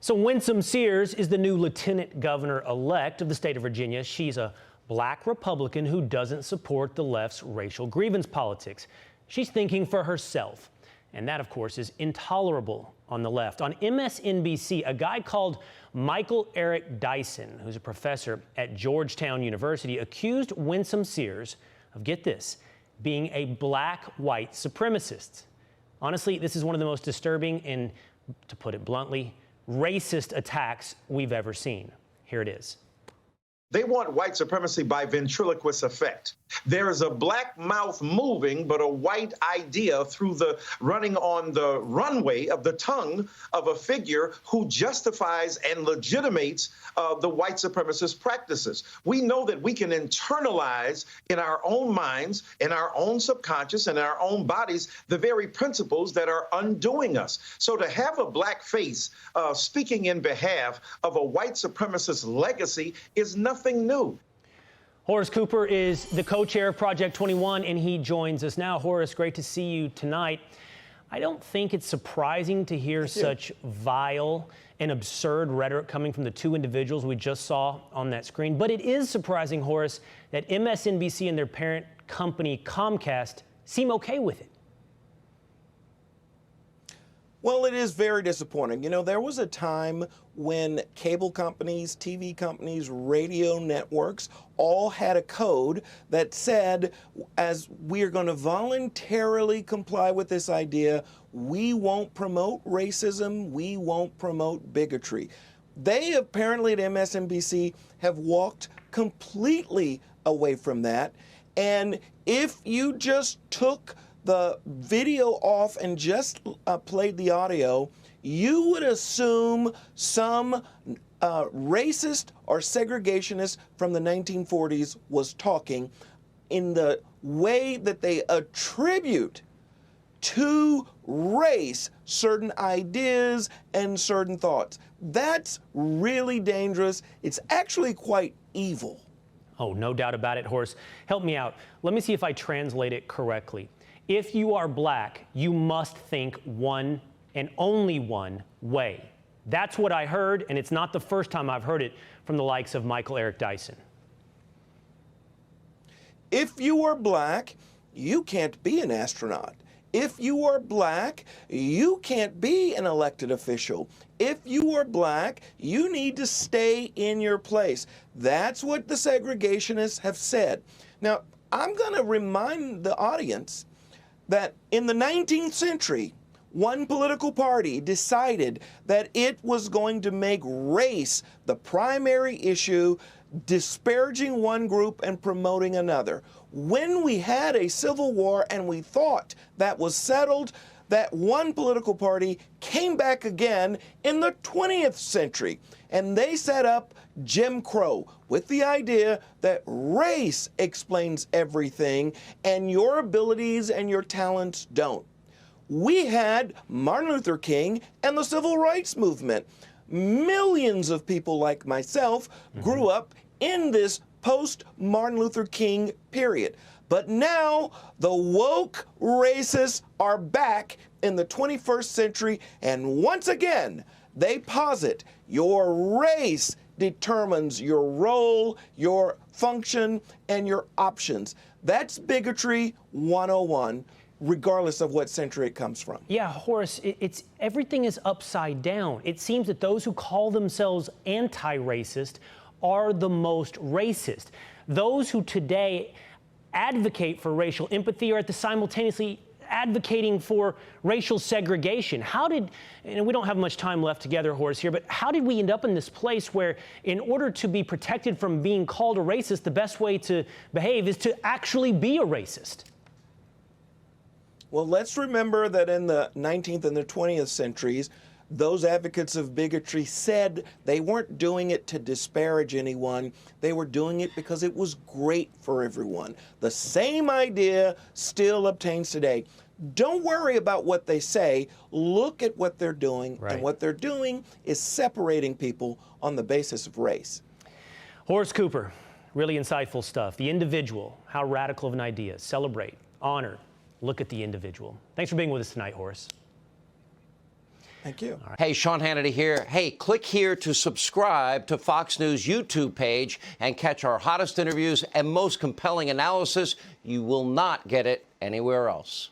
So Winsome Sears is the new lieutenant governor-elect of the state of Virginia. She's a black Republican who doesn't support the left's racial grievance politics. She's thinking for herself. And that, of course, is intolerable on the left. On MSNBC, a guy called Michael Eric Dyson, who's a professor at Georgetown University, accused Winsome Sears of, get this, being a black white supremacist. Honestly, this is one of the most disturbing and, to put it bluntly, racist attacks we've ever seen. Here it is. They want white supremacy by ventriloquist effect. There is a black mouth moving, but a white idea through the running on the runway of the tongue of a figure who justifies and legitimates the white supremacist practices. We know that we can internalize in our own minds, in our own subconscious, in our own bodies, the very principles that are undoing us. So to have a black face speaking in behalf of a white supremacist legacy is nothing new. Horace Cooper is the co-chair of Project 21, and he joins us now. Horace, great to see you tonight. I don't think it's surprising to hear such vile and absurd rhetoric coming from the two individuals we just saw on that screen. But it is surprising, Horace, that MSNBC and their parent company, Comcast, seem okay with it. Well, it is very disappointing. You know, there was a time when cable companies, TV companies, radio networks all had a code that said, as we are going to voluntarily comply with this idea, we won't promote racism, we won't promote bigotry. They apparently at MSNBC have walked completely away from that. And if you just took the video off and just played the audio, you would assume some racist or segregationist from the 1940s was talking in the way that they attribute to race certain ideas and certain thoughts. That's really dangerous. It's actually quite evil. Oh, no doubt about it, Horace. Help me out. Let me see if I translate it correctly. If you are black, you must think one and only one way. That's what I heard, and it's not the first time I've heard it from the likes of Michael Eric Dyson. If you are black, you can't be an astronaut. If you are black, you can't be an elected official. If you are black, you need to stay in your place. That's what the segregationists have said. Now, I'm going to remind the audience that in the 19th century, one political party decided that it was going to make race the primary issue, disparaging one group and promoting another. When we had a civil war and we thought that was settled, that one political party came back again in the 20th century, and they set up Jim Crow with the idea that race explains everything and your abilities and your talents don't. We had Martin Luther King and the Civil Rights Movement. Millions of people like myself grew up in this post-Martin Luther King period. But now the woke racists are back in the 21st century, and once again, they posit your race determines your role, your function, and your options. That's bigotry 101, regardless of what century it comes from. Yeah, Horace, it's everything is upside down. It seems that those who call themselves anti-racist are the most racist. Those who today advocate for racial empathy are at the simultaneously advocating for racial segregation. How did, and we don't have much time left together, Horace, here, but how did we end up in this place where in order to be protected from being called a racist, the best way to behave is to actually be a racist? Well, let's remember that in the 19th and the 20th centuries, those advocates of bigotry said they weren't doing it to disparage anyone. They were doing it because it was great for everyone. The same idea still obtains today. Don't worry about what they say. Look at what they're doing. Right. And what they're doing is separating people on the basis of race. Horace Cooper, really insightful stuff. The individual, how radical of an idea. Celebrate, honor, look at the individual. Thanks for being with us tonight, Horace. Thank you. Hey, Sean Hannity here. Hey, click here to subscribe to Fox News YouTube page and catch our hottest interviews and most compelling analysis. You will not get it anywhere else.